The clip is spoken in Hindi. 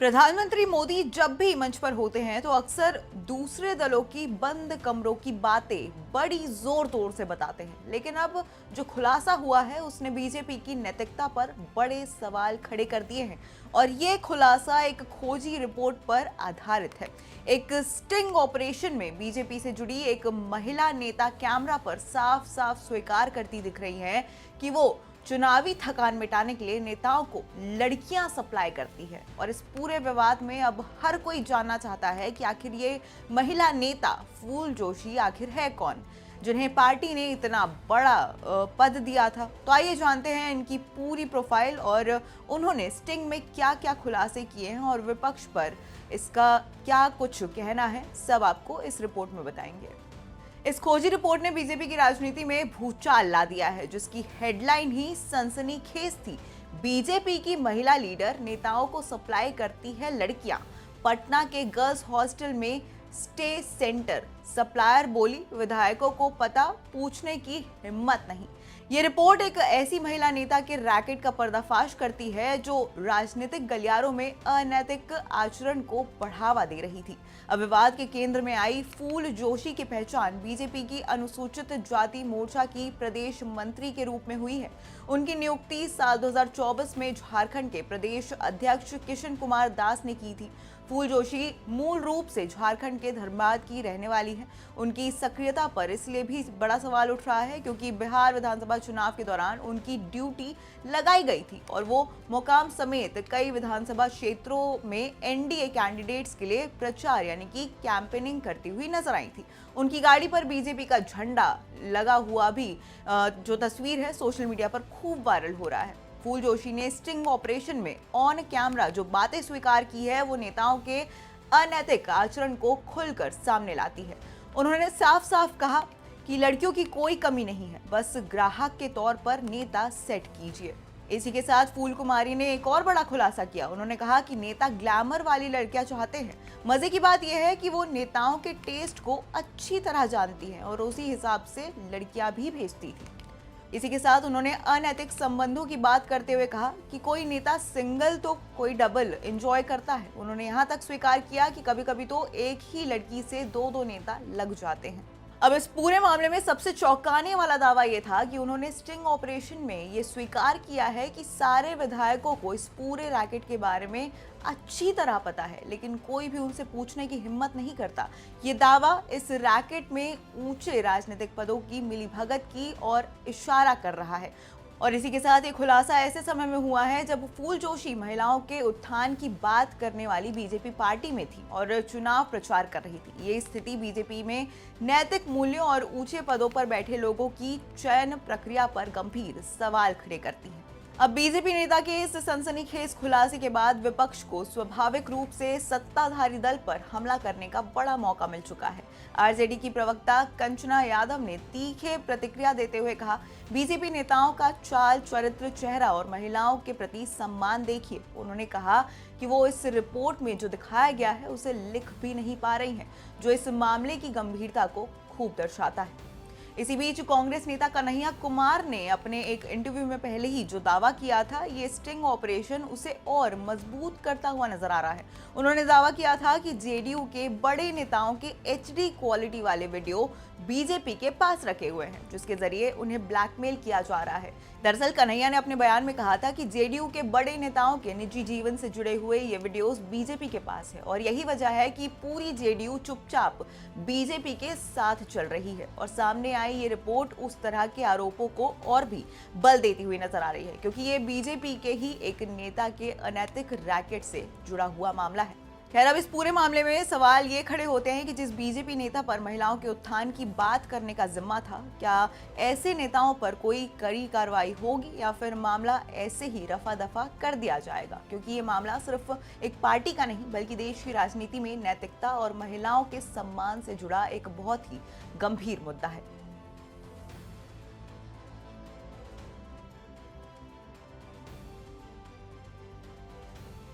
प्रधानमंत्री मोदी जब भी मंच पर होते हैं तो अक्सर दूसरे दलों की बंद कमरों की बातें बड़ी जोर तोड़ से बताते हैं। लेकिन अब जो खुलासा हुआ है उसने बीजेपी की नैतिकता पर बड़े सवाल खड़े कर दिए हैं। और ये खुलासा एक खोजी रिपोर्ट पर आधारित है। एक स्टिंग ऑपरेशन में बीजेपी से जुड़ी एक महिला नेता कैमरा पर साफ साफ स्वीकार करती दिख रही है कि वो चुनावी थकान मिटाने के लिए नेताओं को लड़कियां सप्लाई करती है। और इस पूरे विवाद में अब हर कोई जानना चाहता है कि आखिर ये महिला नेता फूल जोशी आखिर है कौन, जिन्हें पार्टी ने इतना बड़ा पद दिया था। तो आइए जानते हैं इनकी पूरी प्रोफाइल और उन्होंने स्टिंग में क्या क्या खुलासे किए हैं और विपक्ष पर इसका क्या कुछ कहना है। सब आपको इस रिपोर्ट में बताएंगे। इस खोजी रिपोर्ट ने बीजेपी की राजनीति में भूचाल ला दिया है, जिसकी हेडलाइन ही सनसनीखेज थी। बीजेपी की महिला लीडर नेताओं को सप्लाई करती है लड़कियां। पटना के गर्ल्स हॉस्टल में स्टे सेंटर सप्लायर बोली, विधायकों को पता पूछने की हिम्मत नहीं। ये रिपोर्ट एक ऐसी महिला नेता के रैकेट का पर्दाफाश करती है जो राजनीतिक गलियारों में अनैतिक आचरण को बढ़ावा दे रही थी। अब विवाद के केंद्र में आई फूल जोशी की पहचान बीजेपी की अनुसूचित जाति मोर्चा की प्रदेश मंत्री के रूप में हुई है। उनकी नियुक्ति साल 2024 में झारखंड के प्रदेश अध्यक्ष किशन कुमार दास ने की थी। फूल जोशी मूल रूप से झारखंड के धनबाद की रहने वाली है। उनकी सक्रियता पर इसलिए भी बड़ा सवाल उठ रहा है क्योंकि बिहार विधानसभा चुनाव के दौरान उनकी ड्यूटी लगाई गई थी और वो मुकाम समेत कई विधानसभा क्षेत्रों में एनडीए कैंडिडेट्स के लिए प्रचार यानी कि कैंपेनिंग करती हुई नजर आई थी। उनकी गाड़ी पर बीजेपी का झंडा लगा हुआ भी जो तस्वीर है सोशल मीडिया पर खूब वायरल हो रहा है। फूल जोशी ने स्टिंग ऑपरेशन में ऑन कैमरा जो बातें स्वीकार की है वो नेताओं के अनैतिक आचरण को खुलकर सामने लाती है। उन्होंने साफ साफ कहा कि लड़कियों की कोई कमी नहीं है, बस ग्राहक के तौर पर नेता सेट कीजिए। इसी के साथ फूल कुमारी ने एक और बड़ा खुलासा किया। उन्होंने कहा कि नेता ग्लैमर वाली लड़कियां चाहते हैं। मजे की बात यह है कि वो नेताओं के टेस्ट को अच्छी तरह जानती हैं और उसी हिसाब से लड़कियां भी भेजती थी। इसी के साथ उन्होंने अनैतिक संबंधों की बात करते हुए कहा कि कोई नेता सिंगल तो कोई डबल एंजॉय करता है। उन्होंने यहां तक स्वीकार किया कि कभी कभी तो एक ही लड़की से दो दो नेता लग जाते हैं। अब इस पूरे मामले में सबसे चौंकाने वाला दावा यह था कि उन्होंने स्टिंग ऑपरेशन में ये स्वीकार किया है कि सारे विधायकों को इस पूरे रैकेट के बारे में अच्छी तरह पता है, लेकिन कोई भी उनसे पूछने की हिम्मत नहीं करता। ये दावा इस रैकेट में ऊंचे राजनीतिक पदों की मिलीभगत की ओर इशारा कर रहा है। और इसी के साथ ये खुलासा ऐसे समय में हुआ है जब फूल जोशी महिलाओं के उत्थान की बात करने वाली बीजेपी पार्टी में थी और चुनाव प्रचार कर रही थी। ये स्थिति बीजेपी में नैतिक मूल्यों और ऊंचे पदों पर बैठे लोगों की चयन प्रक्रिया पर गंभीर सवाल खड़े करती है। अब बीजेपी नेता के इस सनसनीखेज खुलासे के बाद विपक्ष को स्वाभाविक रूप से सत्ताधारी दल पर हमला करने का बड़ा मौका मिल चुका है। आरजेडी की प्रवक्ता कंचना यादव ने तीखे प्रतिक्रिया देते हुए कहा, बीजेपी नेताओं का चाल चरित्र, चेहरा और महिलाओं के प्रति सम्मान देखिए। उन्होंने कहा कि वो इस रिपोर्ट में जो दिखाया गया है उसे लिख भी नहीं पा रही हैं, जो इस मामले की गंभीरता को खूब दर्शाता है। इसी बीच कांग्रेस नेता कन्हैया कुमार ने अपने एक इंटरव्यू में पहले ही जो दावा किया था, ये स्टिंग ऑपरेशन उसे और मजबूत करता हुआ नजर आ रहा है। उन्होंने दावा किया था कि जेडीयू के बड़े नेताओं के एचडी क्वालिटी वाले वीडियो बीजेपी के पास रखे हुए हैं, जिसके जरिए उन्हें ब्लैकमेल किया जा रहा है। दरअसल कन्हैया ने अपने बयान में कहा था कि जेडीयू के बड़े नेताओं के निजी जीवन से जुड़े हुए ये वीडियोस बीजेपी के पास है और यही वजह है कि पूरी जेडीयू चुपचाप बीजेपी के साथ चल रही है। और सामने आई ये रिपोर्ट उस तरह के आरोपों को और भी बल देती हुई नजर आ रही है, क्योंकि ये बीजेपी के ही एक नेता के अनैतिक रैकेट से जुड़ा हुआ मामला है। खैर, अब इस पूरे मामले में सवाल ये खड़े होते हैं कि जिस बीजेपी नेता पर महिलाओं के उत्थान की बात करने का जिम्मा था, क्या ऐसे नेताओं पर कोई कड़ी कार्रवाई होगी या फिर मामला ऐसे ही रफा दफा कर दिया जाएगा, क्योंकि ये मामला सिर्फ एक पार्टी का नहीं बल्कि देश की राजनीति में नैतिकता और महिलाओं के सम्मान से जुड़ा एक बहुत ही गंभीर मुद्दा है।